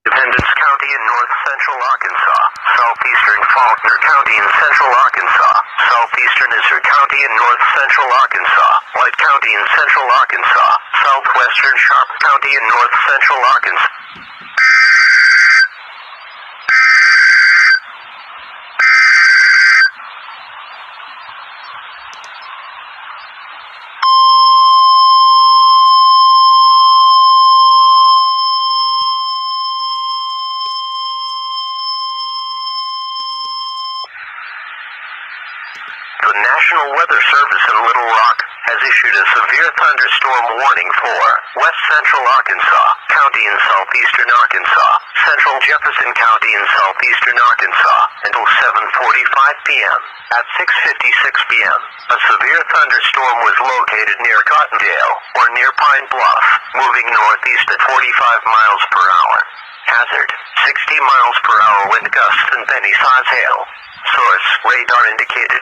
Independence County in north central Arkansas, southeastern Faulkner County in central Arkansas, southeastern Issac County in north central Arkansas, White County in central Arkansas, southwestern Sharp County in north central Arkansas. The National Weather Service in Little Rock has issued a severe thunderstorm warning for west central Arkansas County in southeastern Arkansas, central Jefferson County in southeastern Arkansas, until 7:45 p.m. At 6:56 p.m., a severe thunderstorm was located near Cottondale, or near Pine Bluff, moving northeast at 45 miles per hour. Hazard, 60 miles per hour wind gusts and penny-size hail. Source, radar indicated.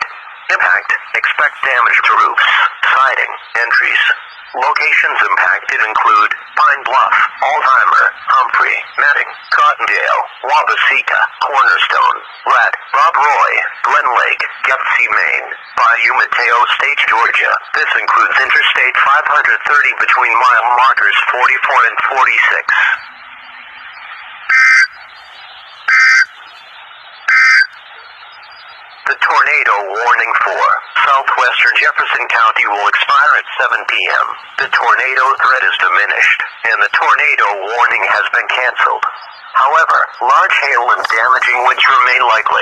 Impact, expect damage to roofs, siding, entries. Locations impacted include Pine Bluff, Alzheimer, Humphrey, Matting, Cottondale, Wabaseka, Cornerstone, Rat, Rob Roy, Glen Lake, Gepsy, Maine, Bayou Mateo State, Georgia. This includes Interstate 530 between mile markers 44 and 46. The tornado warning for southwestern Jefferson County will expire at 7 p.m. The tornado threat is diminished, and the tornado warning has been canceled. However, large hail and damaging winds remain likely.